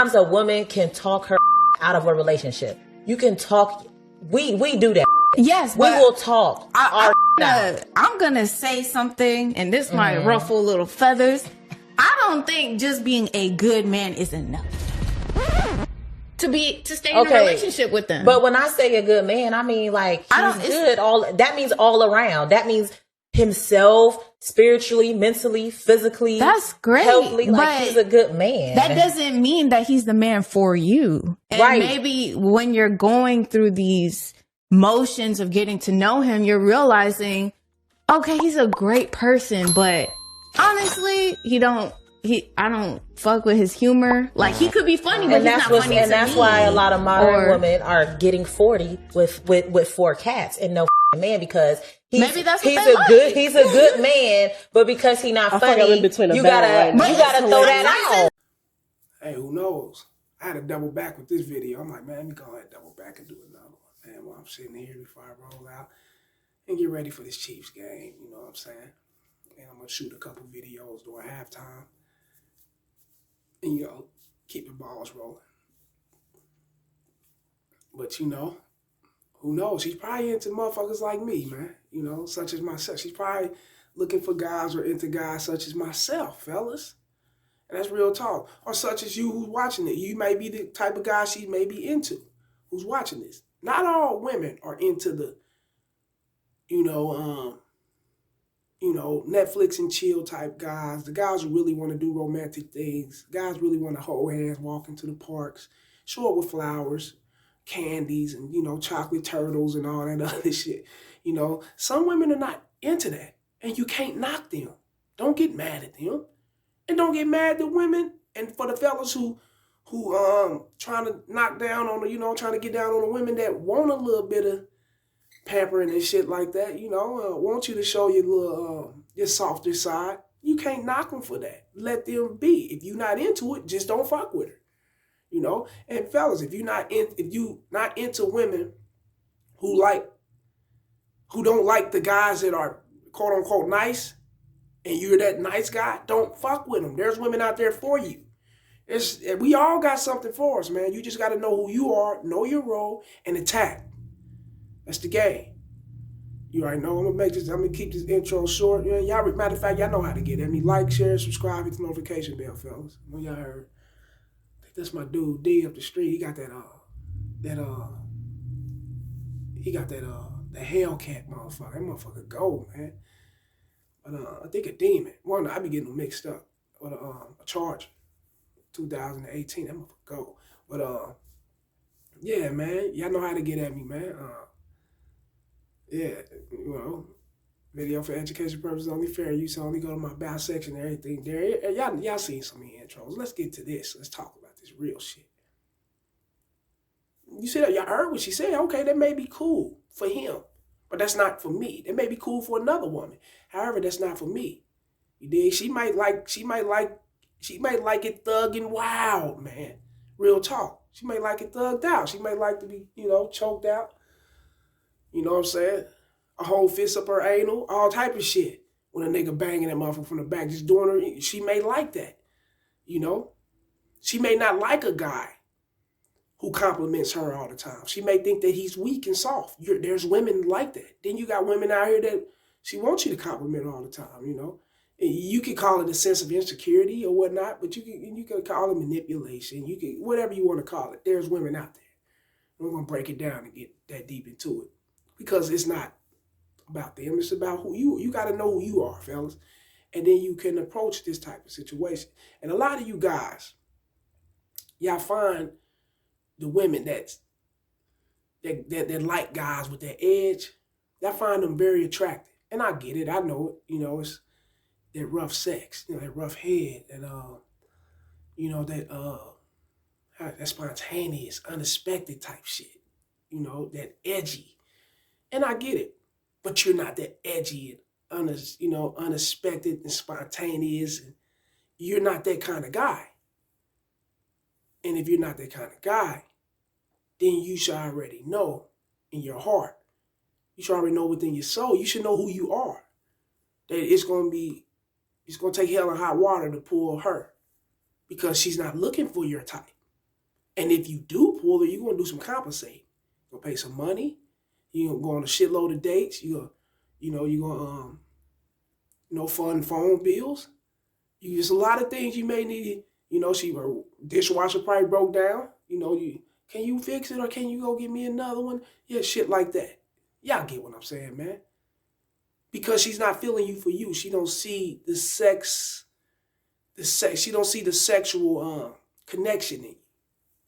sometimes a woman can talk her out of a relationship. You can talk. We do that. Yes, we will talk. I'm gonna say something, and this might ruffle little feathers. I don't think just being a good man is enough to stay in a relationship with them. But when I say a good man, I mean like he's good. That means all around. That means himself, spiritually, mentally, physically. That's great. Healthily, like he's a good man. That doesn't mean that he's the man for you. And maybe when you're going through these motions of getting to know him, you're realizing, okay, he's a great person, but honestly, I don't fuck with his humor. Like, he could be funny, but he's not funny to me. And that's why a lot of modern women are getting 40 with 4 cats and no man, because he's a good man, but because he's not funny, you gotta throw that out. Hey, who knows? I had to double back with this video. I'm like, man, let me go ahead and double back and do another one, man, while I'm sitting here before I roll out and get ready for this Chiefs game. You know what I'm saying? And I'm gonna shoot a couple videos during halftime. And, you know, keep the balls rolling. But, you know, who knows? She's probably into motherfuckers like me, man. You know, such as myself. She's probably looking for guys or into guys such as myself, fellas. And that's real talk. Or such as you who's watching it. You may be the type of guy she may be into who's watching this. Not all women are into the, Netflix and chill type guys. The guys who really want to do romantic things. Guys really want to hold hands, walk into the parks, show up with flowers, candies, and, chocolate turtles and all that other shit. Some women are not into that. And you can't knock them. Don't get mad at them. And don't get mad at the women. And for the fellas who trying to knock down on the, trying to get down on the women that want a little bit of pampering and shit like that, want you to show your little, your softer side. You can't knock them for that. Let them be. If you're not into it, just don't fuck with her. And fellas, if you not into women who don't like the guys that are quote unquote nice, and you're that nice guy, don't fuck with them. There's women out there for you. We all got something for us, man. You just got to know who you are, know your role, and attack. That's the game. You already know. I'm gonna keep this intro short. Y'all, matter of fact, y'all know how to get at me. Like, share, subscribe, hit the notification bell, fellas. I know y'all heard. I think that's my dude D up the street. He got the Hellcat motherfucker. That motherfucker gold, man. But I think a Demon. Well, no, I be getting them mixed up. But a Charger, 2018. That motherfucker gold. But yeah, man. Y'all know how to get at me, man. Yeah, video for education purposes only, fair use only. Go to my about section and everything there. Y'all seen some of the intros. Let's get to this. Let's talk about this real shit. You see that? Y'all heard what she said. Okay, that may be cool for him, but that's not for me. That may be cool for another woman. However, that's not for me. You dig? She might like it thug and wild, man. Real talk. She might like it thugged out. She might like to be, choked out. You know what I'm saying? A whole fist up her anal, all type of shit. When a nigga banging that motherfucker from the back, just doing her, she may like that. She may not like a guy who compliments her all the time. She may think that he's weak and soft. There's women like that. Then you got women out here that she wants you to compliment her all the time, You could call it a sense of insecurity or whatnot, but you can call it manipulation. You can, whatever you want to call it. There's women out there. We're going to break it down and get that deep into it. Because it's not about them. It's about who you got to know who you are, fellas. And then you can approach this type of situation. And a lot of you guys, y'all find the women that like guys with that edge, y'all find them very attractive. And I get it. I know it. It's that rough sex, that rough head, and that spontaneous, unexpected type shit. That edgy. And I get it, but you're not that edgy and unexpected and spontaneous. And you're not that kind of guy. And if you're not that kind of guy, then you should already know in your heart. You should already know within your soul. You should know who you are. That it's going to take hell and hot water to pull her, because she's not looking for your type. And if you do pull her, you're going to do some compensating. You're going to pay some money. You're going to go on a shitload of dates. You're going to, fund phone bills. There's a lot of things you may need. Her dishwasher probably broke down. Can you fix it or can you go get me another one? Yeah, shit like that. Y'all get what I'm saying, man. Because she's not feeling you for you. She don't see the sex. She don't see the sexual connection in you.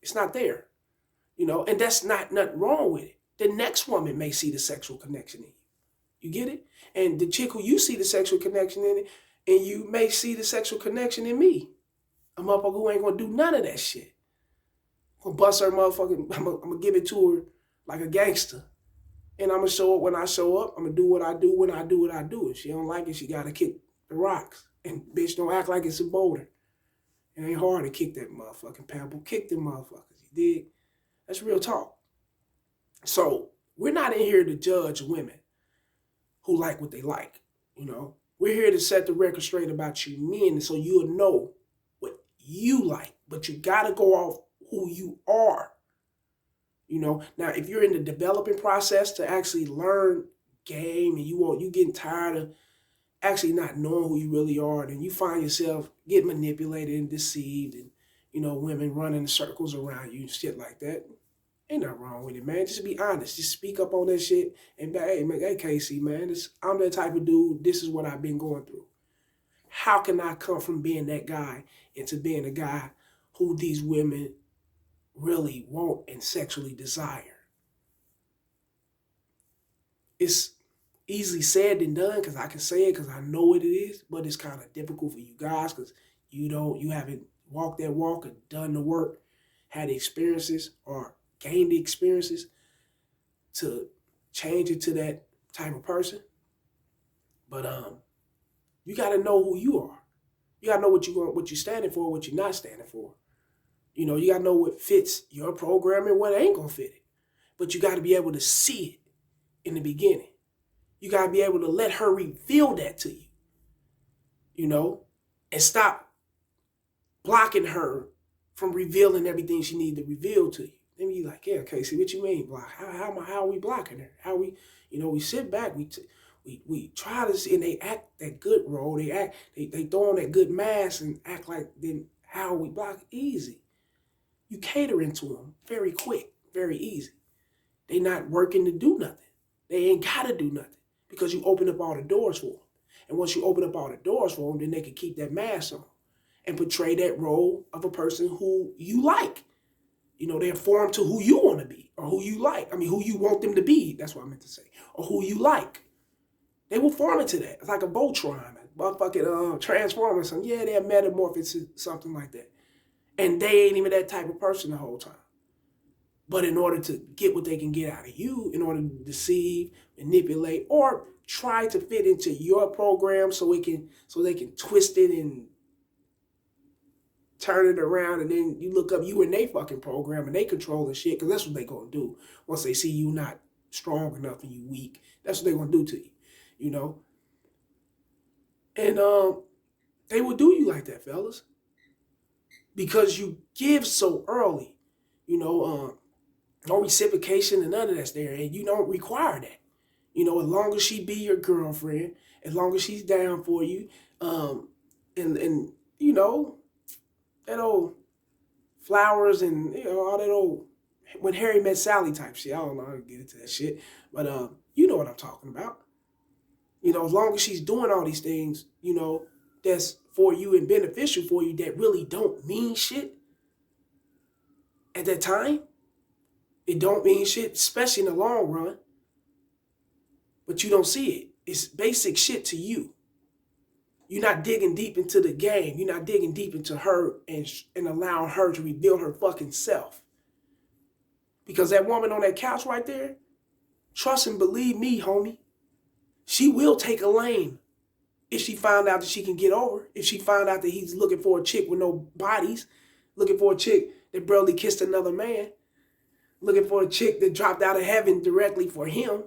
It's not there. And that's nothing wrong with it. The next woman may see the sexual connection in you. You get it? And the chick who you see the sexual connection in it, and you may see the sexual connection in me. A motherfucker who ain't gonna do none of that shit. I'm gonna bust her motherfucking, I'm gonna give it to her like a gangster. And I'm gonna show up when I show up. I'm gonna do what I do when I do what I do. If she don't like it, she gotta kick the rocks. And bitch, don't act like it's a boulder. It ain't hard to kick that motherfucking pebble. Kick them motherfuckers, you dig? That's real talk. So, we're not in here to judge women who like what they like, We're here to set the record straight about you men so you'll know what you like. But you got to go off who you are. Now, if you're in the developing process to actually learn game and you getting tired of actually not knowing who you really are, then you find yourself getting manipulated and deceived and, women running circles around you and shit like that. Ain't nothing wrong with it, man. Just be honest. Just speak up on that shit and be, hey, Casey, man, I'm that type of dude. This is what I've been going through. How can I come from being that guy into being a guy who these women really want and sexually desire? It's easily said than done because I can say it because I know what it is, but it's kind of difficult for you guys because you haven't walked that walk and done the work, had the experiences or gained the experiences to change it to that type of person. But you got to know who you are. You got to know what you're standing for, what you're not standing for. You got to know what fits your program and what ain't going to fit it. But you got to be able to see it in the beginning. You got to be able to let her reveal that to you, and stop blocking her from revealing everything she needs to reveal to you. Then you like, yeah, Casey, what you mean block? How are we blocking her? How we, we sit back, we try to see, and they act that good role. They throw on that good mask and act like, then how we block? Easy. You catering to them very quick, very easy. They not working to do nothing. They ain't got to do nothing because you open up all the doors for them. And once you open up all the doors for them, then they can keep that mask on and portray that role of a person who you like. They're formed to who you want to be or who you like. Who you want them to be. That's what I meant to say. Or who you like. They will form into that. It's like a Voltron, a motherfucking Transformer. Something. Yeah, they're metamorphosis, something like that. And they ain't even that type of person the whole time. But in order to get what they can get out of you, in order to deceive, manipulate, or try to fit into your program so they can twist it and turn it around, and then you look up you in they fucking program and they control the shit because that's what they gonna do once they see you not strong enough and you weak. That's what they gonna do to you, And they will do you like that, fellas, because you give so early, no reciprocation and none of that's there, and you don't require that. As long as she be your girlfriend, as long as she's down for you, and that old flowers and all that old when Harry met Sally type shit. I don't know how to get into that shit, but you know what I'm talking about. As long as she's doing all these things, that's for you and beneficial for you that really don't mean shit at that time. It don't mean shit, especially in the long run. But you don't see it. It's basic shit to you. You're not digging deep into the game. You're not digging deep into her and allowing her to reveal her fucking self. Because that woman on that couch right there, trust and believe me, homie, she will take a lane if she found out that she can get over. If she found out that he's looking for a chick with no bodies, looking for a chick that barely kissed another man, looking for a chick that dropped out of heaven directly for him.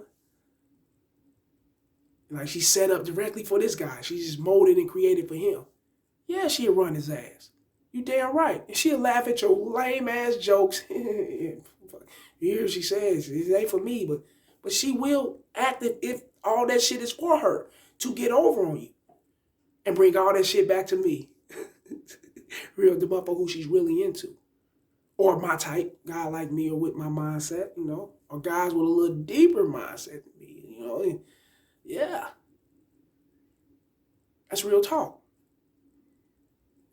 Like she's set up directly for this guy. She's just molded and created for him. Yeah, she'll run his ass. You damn right. And she'll laugh at your lame ass jokes. You hear she says, it ain't for me, but she will act if all that shit is for her to get over on you and bring all that shit back to me. Real the motherfucker who she's really into. Or my type, guy like me or with my mindset, you know, or guys with a little deeper mindset than me, you know. Yeah. That's real talk.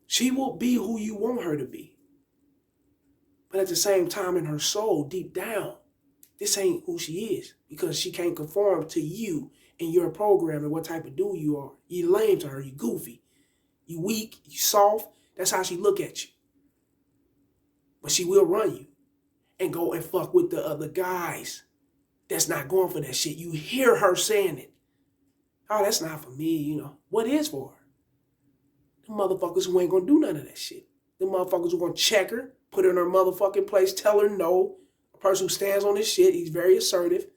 She will be who you want her to be. But at the same time, in her soul, deep down, this ain't who she is because she can't conform to you and your program and what type of dude you are. You lame to her, you goofy, you weak, you soft. That's how she look at you. But she will run you and go and fuck with the other guys that's not going for that shit. You hear her saying it. Oh, that's not for me, you know. What is for her? The motherfuckers who ain't gonna do none of that shit. The motherfuckers who gonna check her, put her in her motherfucking place, tell her no. A person who stands on his shit, he's very assertive.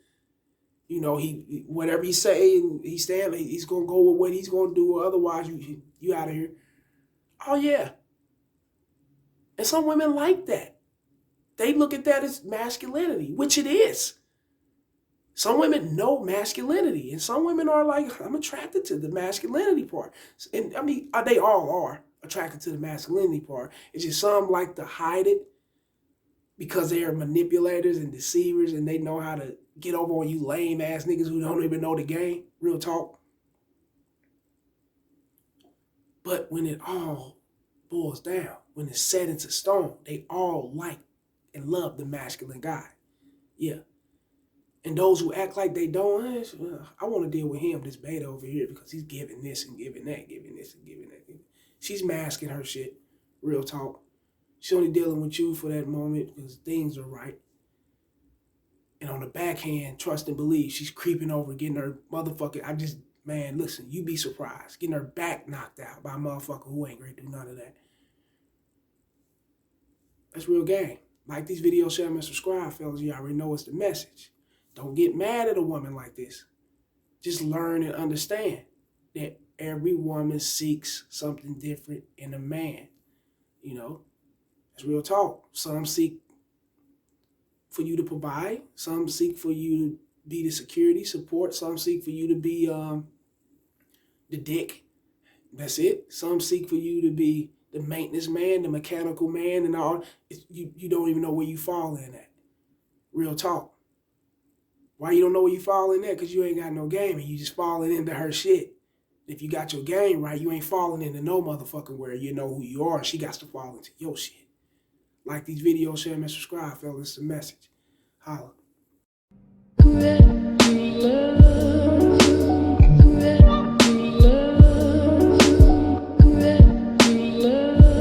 You know, he whatever he say, he's gonna go with what he's gonna do, or otherwise you out of here. Oh yeah. And some women like that. They look at that as masculinity, which it is. Some women know masculinity, and some women are like, I'm attracted to the masculinity part. And I mean, they all are attracted to the masculinity part. It's just some like to hide it because they are manipulators and deceivers, and they know how to get over on you lame ass niggas who don't even know the game. Real talk. But when it all boils down, when it's set into stone, they all like and love the masculine guy. Yeah. And those who act like they don't, I want to deal with him, this beta over here, because he's giving this and giving that, giving this and giving that. She's masking her shit. Real talk. She's only dealing with you for that moment because things are right. And on the backhand, trust and believe, she's creeping over, getting her motherfucking, man, listen, you be surprised. Getting her back knocked out by a motherfucker who ain't going to do none of that. That's real game. Like these videos, share them and subscribe, fellas. You already know it's the message. Don't get mad at a woman like this. Just learn and understand that every woman seeks something different in a man. You know, that's real talk. Some seek for you to provide. Some seek for you to be the security, support. Some seek for you to be the dick. That's it. Some seek for you to be the maintenance man, the mechanical man, and all. You don't even know where you fall in at. Real talk. Why you don't know where you fall in at? Because you ain't got no game and you just falling into her shit. If you got your game right, you ain't falling into no motherfucking where you know who you are. She got to fall into your shit. Like these videos, share and subscribe, fellas. It's a message. Holla.